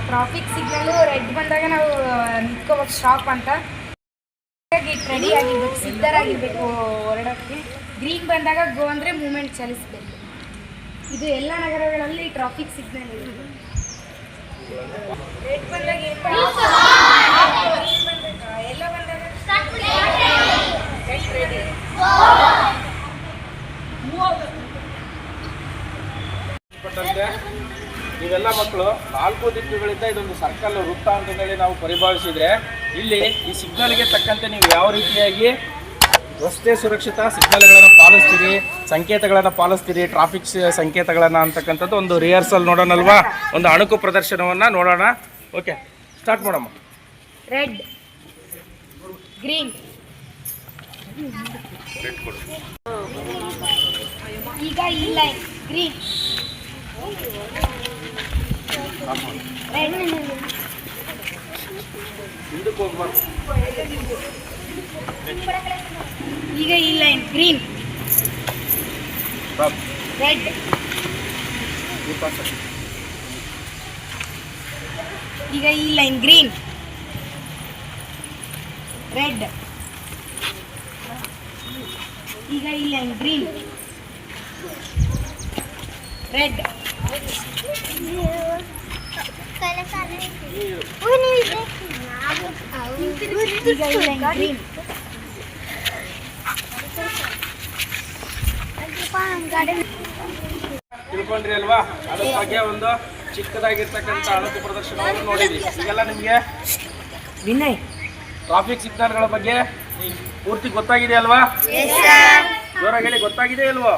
Traffic signal red ಬಂದಾಗ ನಾವು ನಿಂತ್ಕೋಬೇಕು stop ಅಂತ. ರೆಡಿ ಆಗಿರ್ಬೇಕು, ಸಿದ್ಧರಾಗಿರ್ಬೇಕು ಹೊರಡೋಕ್ಕೆ. ಗ್ರೀನ್ ಬಂದಾಗ ಗೋ ಅಂದರೆ ಮೂಮೆಂಟ್ ಚಲಿಸಬೇಕು. ಇದು ಎಲ್ಲ ನಗರಗಳಲ್ಲಿ ಟ್ರಾಫಿಕ್ ಸಿಗ್ನಲ್ ಇದೆ. ರೆಡ್ ಬಂದಾಗ ಎಲ್ಲ ಬಂದಾಗ ರೆಡಿ. ನೀವೆಲ್ಲ ಮಕ್ಕಳು 4 ದಿಕ್ಕುಗಳಿಂದ ಇದೊಂದು ಸರ್ಕಲ್ ವೃತ್ತ ಅಂತ ಹೇಳಿ ನಾವು ಪರಿಭಾವಿಸಿದ್ರೆ, ಇಲ್ಲಿ ಈ ಸಿಗ್ನಲ್ಗೆ ತಕ್ಕಂತೆ ನೀವು ಯಾವ ರೀತಿಯಾಗಿ ರಸ್ತೆ ಸುರಕ್ಷತಾ ಸಿಗ್ನಲ್ಗಳನ್ನು ಪಾಲಿಸ್ತೀರಿ, ಸಂಕೇತಗಳನ್ನು ಪಾಲಿಸ್ತೀರಿ, ಟ್ರಾಫಿಕ್ ಸಂಕೇತಗಳನ್ನು ಅಂತಕ್ಕಂಥದ್ದು ಒಂದು ರಿಹರ್ಸಲ್ ನೋಡೋಣಲ್ವಾ? ಒಂದು ಅಣುಕು ಪ್ರದರ್ಶನವನ್ನು ನೋಡೋಣ. ಓಕೆ, ಸ್ಟಾರ್ಟ್ ಮಾಡಮ್ಮ. ರೆಡ್, ಗ್ರೀನ್, ಈಗ ಈ ಲೈನ್ ಗ್ರೀನ್, ರೆಡ್, ಹಿಂದಕ್ಕೆ ಹೋಗ್ಬಾರ್ದು. ಈಗ ಈ ಲೈನ್ ಗ್ರೀನ್, ರೆಡ್, ಈಗ ಈ ಲೈನ್ ಗ್ರೀನ್, ರೆಡ್, ಈಗ ಈ ಲೈನ್ ಗ್ರೀನ್, ರೆಡ್, ಈಗ ಈ ಲೈನ್ ಗ್ರೀನ್. ತಿಳ್ಕೊಂಡ್ರಿ ಅಲ್ವಾ? ಅದ್ರ ಬಗ್ಗೆ ಒಂದು ಚಿಕ್ಕದಾಗಿರ್ತಕ್ಕಂಥ ಅಣುಕು ಪ್ರದರ್ಶನವನ್ನು ನೋಡಿದ್ರಿ. ಈಗೆಲ್ಲ ನಿಮಗೆ ವಿನಯ್ ಟ್ರಾಫಿಕ್ ಸಿಗ್ನಲ್ಗಳ ಬಗ್ಗೆ ಪೂರ್ತಿ ಗೊತ್ತಾಗಿದೆ ಅಲ್ವಾ? ಜೋರಾಗಿ ಹೇಳಿ, ಗೊತ್ತಾಗಿದೆ ಅಲ್ವೋ?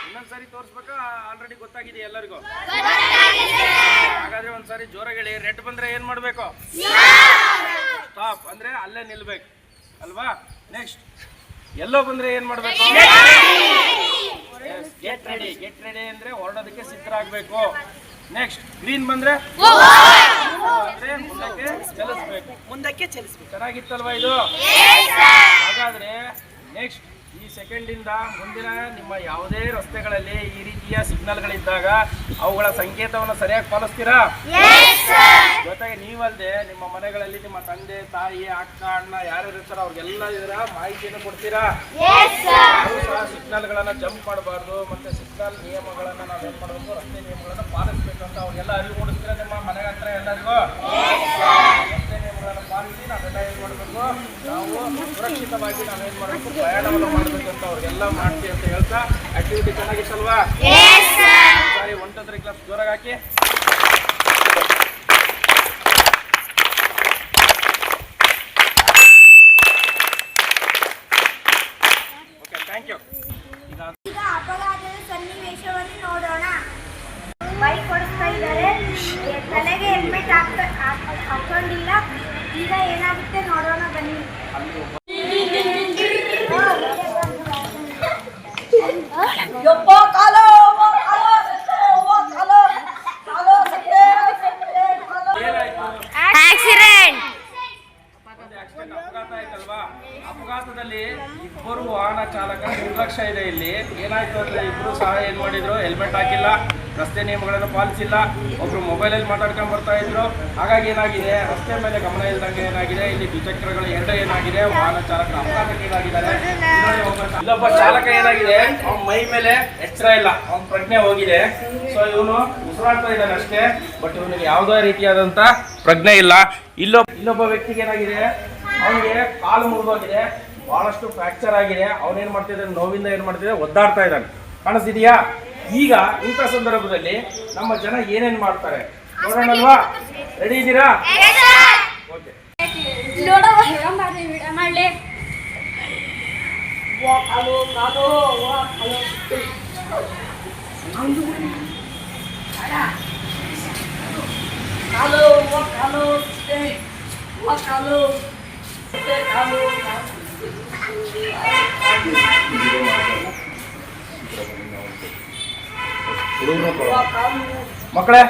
ಇನ್ನೊಂದ್ಸರಿ ತೋರಿಸ್ಬೇಕಾ? ಆಲ್ರೆಡಿ ಗೊತ್ತಾಗಿದೆ ಎಲ್ಲರಿಗೂ? ಹಾಗಾದ್ರೆ ಒಂದ್ಸರಿ ಜೋರಾಗಿ ಹೇಳಿ. ರೆಡ್ ಬಂದ್ರೆ ಏನ್ ಮಾಡ್ಬೇಕು? ಸ್ಟಾಪ್ ಅಂದ್ರೆ ಅಲ್ಲೇ ನಿಲ್ಬೇಕು ಅಲ್ವಾ? ನೆಕ್ಸ್ಟ್ ಎಲ್ಲೋ ಬಂದ್ರೆ ಏನ್ ಮಾಡ್ಬೇಕು? Get ready. ಗೆಟ್ ರೆಡಿ ಅಂದ್ರೆ ಹೊರಡೋದಕ್ಕೆ ಸಿದ್ಧರಾಗಬೇಕು. ನೆಕ್ಸ್ಟ್ ಗ್ರೀನ್ ಬಂದ್ರೆ ಮುಂದಕ್ಕೆ ಚಲಿಸ್ಬೇಕು. ಚೆನ್ನಾಗಿತ್ತಲ್ವಾ ಇದು? ಹಾಗಾದ್ರೆ ನೆಕ್ಸ್ಟ್ ಈ ಸೆಕೆಂಡಿಂದ ಮುಂದಿನ ನಿಮ್ಮ ಯಾವುದೇ ರಸ್ತೆಗಳಲ್ಲಿ ಈ ರೀತಿಯ ಸಿಗ್ನಲ್ಗಳಿದ್ದಾಗ ಅವುಗಳ ಸಂಕೇತವನ್ನು ಸರಿಯಾಗಿ ಪಾಲಿಸ್ತೀರಾ? ಜೊತೆಗೆ ನೀವಲ್ಲದೆ ನಿಮ್ಮ ಮನೆಗಳಲ್ಲಿ ನಿಮ್ಮ ತಂದೆ ತಾಯಿ ಅಕ್ಕ ಅಣ್ಣ ಯಾರು ಇರ್ತಾರೋ ಅವ್ರಿಗೆಲ್ಲ ಇದರ ಮಾಹಿತಿಯನ್ನು ಕೊಡ್ತೀರಾ? ಅವರು ಸಹ ಸಿಗ್ನಲ್ಗಳನ್ನು ಜಂಪ್ ಮಾಡಬಾರ್ದು, ಮತ್ತೆ ಸಿಗ್ನಲ್ ನಿಯಮಗಳನ್ನು ನಾವೇನು ಮಾಡಬೇಕು, ರಸ್ತೆ ನಿಯಮಗಳನ್ನು ಪಾಲಿಸ್ಬೇಕಂತ ಅವ್ರಿಗೆಲ್ಲ ಅರಿವು ಮೂಡಿಸ್ತೀರಾ ನಿಮ್ಮ ಮನೆ ಹತ್ರ ಎಲ್ಲರಿಗೂ? ರಸ್ತೆ ನಿಯಮಗಳನ್ನು ಪಾಲಿಸಿ ನಾವೆಲ್ಲ ಏನು ಮಾಡಬೇಕು, ನಾವು ಸುರಕ್ಷಿತವಾಗಿ ನಾವೇನು ಮಾಡಬೇಕು, ಪ್ರಯಾಣವನ್ನು ಮಾಡಬೇಕು ಅಂತ ಅವ್ರಿಗೆಲ್ಲ ಮಾಡ್ತೀವಿ ಅಂತ ಹೇಳ್ತಾ, ಆಕ್ಟಿವಿಟಿ ಚೆನ್ನಾಗಿತ್ತಲ್ವಾ? ಸರಿ, 1 2 3 ಕ್ಲಾಸ್ ಜೋರಾಗಿ ಹಾಕಿ. Okay, thank you. ಈಗ ಅಪಘಾತದ ಸನ್ನಿವೇಶವನ್ನು ನೋಡೋಣ. ಬೈಕ್ ಓಡಿಸ್ತಾ ಇದ್ದಾರೆ, ತಲೆಗೆ ಹೆಲ್ಮೆಟ್ ಹಾಕೊಂಡಿಲ್ಲ. ಈಗ ಏನಾಗುತ್ತೆ ನೋಡೋಣ ಬನ್ನಿ. ಅಪಘಾತ ಆಯ್ತಲ್ವಾ? ಅಪಘಾತದಲ್ಲಿ ಇಬ್ಬರು ವಾಹನ ಚಾಲಕರ ನಿರ್ಲಕ್ಷ್ಯ ಇದೆ. ಇಲ್ಲಿ ಏನಾಯ್ತು ಅಂದ್ರೆ, ಇಬ್ಬರು ಸಹ ಏನ್ ಮಾಡಿದ್ರು, ಹೆಲ್ಮೆಟ್ ಹಾಕಿಲ್ಲ, ರಸ್ತೆ ನಿಯಮಗಳನ್ನು ಪಾಲಿಸಿಲ್ಲ, ಒಬ್ರು ಮೊಬೈಲಲ್ಲಿ ಮಾತಾಡ್ಕೊಂಡು ಬರ್ತಾ ಇದ್ರು. ಹಾಗಾಗಿ ಏನಾಗಿದೆ, ರಸ್ತೆ ಮೇಲೆ ಗಮನ ಇಲ್ದಂಗೆ ಏನಾಗಿದೆ, ಇಲ್ಲಿ ದ್ವಿಚಕ್ರಗಳು ಎರಡು ಏನಾಗಿದೆ, ವಾಹನ ಚಾಲಕರ ಅಪಘಾತಕ್ಕೀಡಾಗಿದ್ದಾರೆ. ಇಲ್ಲೊಬ್ಬ ಚಾಲಕ ಏನಾಗಿದೆ, ಅವನ ಮೈ ಮೇಲೆ ಎಚ್ಚರ ಇಲ್ಲ, ಅವನ ಪ್ರಜ್ಞೆ ಹೋಗಿದೆ. ಸೊ ಇವನು ಉಸಿರಾಡ್ತಾ ಇದ್ದಾನೆ ಅಷ್ಟೇ, ಬಟ್ ಇವನಿಗೆ ಯಾವುದೇ ರೀತಿಯಾದಂತ ಪ್ರಜ್ಞೆ ಇಲ್ಲ. ಇಲ್ಲೊಬ್ಬ ವ್ಯಕ್ತಿಗೆ ಏನಾಗಿದೆ, ಅವನಿಗೆ ಕಾಲು ಮುರಿದೋಗಿದೆ, ಬಹಳಷ್ಟು ಫ್ರಾಕ್ಚರ್ ಆಗಿದೆ. ಅವನೇನ್ ಮಾಡ್ತಿದ್ದಾನೆ, ನೋವಿಂದ ಏನ್ ಮಾಡ್ತಿದ್ದಾನೆ, ಒದ್ದಾಡ್ತಾ ಇದ್ದಾನೆ. ಕಾಣಿಸ್ತಿದೆಯಾ? ಈಗ ಇಂಥ ಸಂದರ್ಭದಲ್ಲಿ ನಮ್ಮ ಜನ ಏನೇನ್ ಮಾಡ್ತಾರೆ ನೋಡೋಣಲ್ವಾ? ರೆಡಿ ಇದ್ದೀರಾ? ಓಕೆ. ಮಕ್ಕಳೇ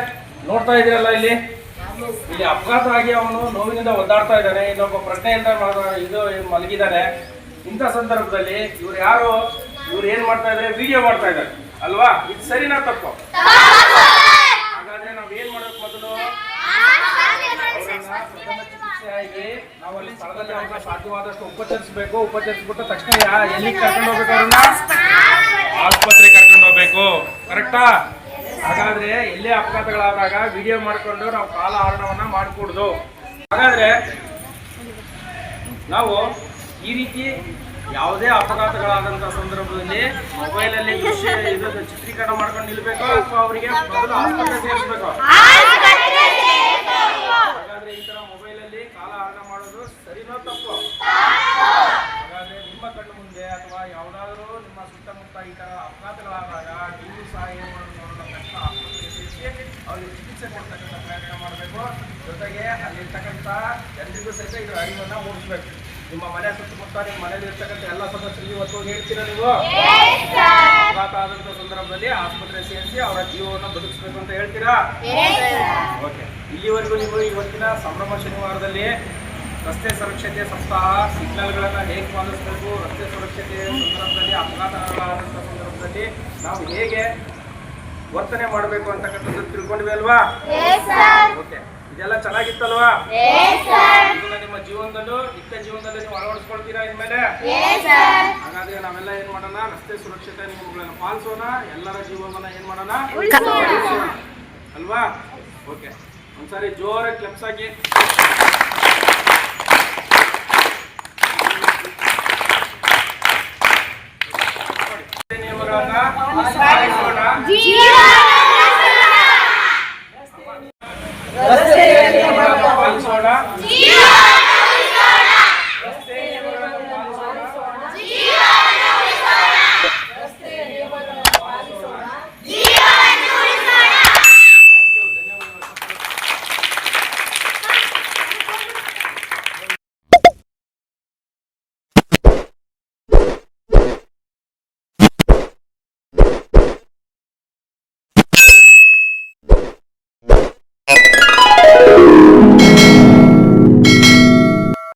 ನೋಡ್ತಾ ಇದ್ದೀರಲ್ಲ, ಇಲ್ಲಿ ಅಪಘಾತ ಆಗಿ ಅವನು ನೋವಿನಿಂದ ಒದ್ದಾಡ್ತಾ ಇದ್ದಾನೆ, ಇನ್ನೊಬ್ಬ ಪ್ರಜ್ಞೆಯಿಂದ ಇದು ಮಲಗಿದ್ದಾನೆ. ಇಂಥ ಸಂದರ್ಭದಲ್ಲಿ ಇವ್ರು ಏನ್ ಮಾಡ್ತಾ ಇದ್ದಾರೆ, ವಿಡಿಯೋ ಮಾಡ್ತಾ ಇದ್ದಾರೆ ಅಲ್ವಾ? ಇದು ಸರಿನಾ ತಪ್ಪು? ಹಾಗಾದ್ರೆ ನಾವ್ ಏನ್ ಮಾಡ್ಬೇಕು, ಮೊದಲು ಸ್ಥಳದಲ್ಲಿ ಅವ್ರನ್ನ ಸಾಧ್ಯವಾದಷ್ಟು ಉಪಚರಿಸಬೇಕು. ಉಪಚರಿಸ್ಬಿಟ್ಟು ತಕ್ಷಣ ಎಲ್ಲಿಗೆ ಕರ್ಕೊಂಡು ಹೋಗ್ಬೇಕು? ಅವ್ರನ್ನ ಆಸ್ಪತ್ರೆಗೆ ಕರ್ಕೊಂಡು ಹೋಗ್ಬೇಕು. ಕರೆಕ್ಟಾ? ಹಾಗಾದ್ರೆ ಎಲ್ಲೇ ಅಪಘಾತಗಳಾದಾಗ ವಿಡಿಯೋ ಮಾಡಿಕೊಂಡು ನಾವು ಕಾಲ ಹರಣವನ್ನ ಮಾಡಕೂಡ್ದು. ಹಾಗಾದ್ರೆ ನಾವು ಈ ರೀತಿ ಯಾವುದೇ ಅಪಘಾತಗಳಾದಂತಹ ಸಂದರ್ಭದಲ್ಲಿ ಮೊಬೈಲಲ್ಲಿ ದೃಶ್ಯ ಇದು ಚಿತ್ರೀಕರಣ ಮಾಡ್ಕೊಂಡು ನಿಲ್ಬೇಕು ಅಥವಾ ಅವರಿಗೆ ಮೊದಲು ಆಸ್ಪತ್ರೆ ಸೇರಿಸಬೇಕು? ಹಾಗಾದ್ರೆ ಈ ತರ ಮೊಬೈಲಲ್ಲಿ ಕಾಲ ಹರಣ ಮಾಡೋದು ಸರಿನೋ ತಪ್ಪು? ಹಾಗಾದ್ರೆ ನಿಮ್ಮ ಕಣ್ಣು ಮುಂದೆ ಅಥವಾ ಯಾವುದಾದ್ರೂ ನಿಮ್ಮ ಸುತ್ತಮುತ್ತ ಈ ತರ ಅಪಘಾತಗಳಾದಾಗ ನೀವು ಸಹ ಏನು ಮಾಡೋದು ತಕ್ಷಣ ಆಸ್ಪತ್ರೆಗೆ ಸೇರಿಸಿ ಅವ್ರಿಗೆ ಚಿಕಿತ್ಸೆ ಕೊಡ್ತಕ್ಕಂಥ ಪ್ರಯತ್ನ ಮಾಡಬೇಕು. ಜೊತೆಗೆ ಅಲ್ಲಿರ್ತಕ್ಕಂಥ ಜನರಿಗೂ ಸಹಿತ ಇದರ ಅರಿವನ್ನು ಮೂಡಿಸ್ಬೇಕು. ನಿಮ್ಮ ಮನೆ ಸುತ್ತಮುತ್ತ ನಿಮ್ಮ ಮನೇಲಿ ಇರ್ತಕ್ಕಂಥ ಎಲ್ಲ ಸದಸ್ಯರಿಗೆ ಇವತ್ತು ಹೇಳ್ತೀರಾ ನೀವು? ಅಪಘಾತ ಆದಂಥ ಸಂದರ್ಭದಲ್ಲಿ ಆಸ್ಪತ್ರೆ ಸೇರಿಸಿ ಅವರ ಜೀವವನ್ನು ಬದುಕಿಸ್ಬೇಕು ಅಂತ ಹೇಳ್ತೀರಾ? ಓಕೆ. ಇಲ್ಲಿವರೆಗೂ ನೀವು ಇವತ್ತಿನ ಸಂಭ್ರಮ ಶನಿವಾರದಲ್ಲಿ ರಸ್ತೆ ಸುರಕ್ಷತೆ ಸಪ್ತಾಹ, ಸಿಗ್ನಲ್ಗಳನ್ನು ಹೇಗೆ ಪಾಲಿಸಬೇಕು, ರಸ್ತೆ ಸುರಕ್ಷತೆ ಸಂದರ್ಭದಲ್ಲಿ ಅಪಘಾತಗಳಾದಂಥ ಸಂದರ್ಭದಲ್ಲಿ ನಾವು ಹೇಗೆ ವರ್ತನೆ ಮಾಡಬೇಕು ಅಂತಕ್ಕಂಥದ್ದು ತಿಳ್ಕೊಂಡ್ವಿ ಅಲ್ವಾ? ಓಕೆ. ಇದೆಲ್ಲ ಚೆನ್ನಾಗಿತ್ತಲ್ವಾ? ಇದನ್ನ ನಿಮ್ಮ ಜೀವನದಲ್ಲೂ ನಿತ್ಯ ಜೀವನದಲ್ಲಿ ನೀವು ಅಳವಡಿಸ್ಕೊಳ್ತೀರಾ ಇನ್ಮೇಲೆ? ಹಾಗಾದ್ರೆ ನಾವೆಲ್ಲ ಏನ್ ಮಾಡೋಣ? ರಸ್ತೆ ಸುರಕ್ಷತೆ ನಿಯಮಗಳನ್ನು ಪಾಲಿಸೋಣ, ಎಲ್ಲರ ಜೀವನವನ್ನ ಏನ್ ಮಾಡೋಣ? ಅಲ್ವಾ? ಓಕೆ. ಒಂದ್ಸಾರಿ ಜೋರಾಗಿ ಕ್ಲಪ್ಸ್ ಹಾಕಿ. ನಿಯಮಗಳನ್ನ ಪಾಲಿಸೋಣ.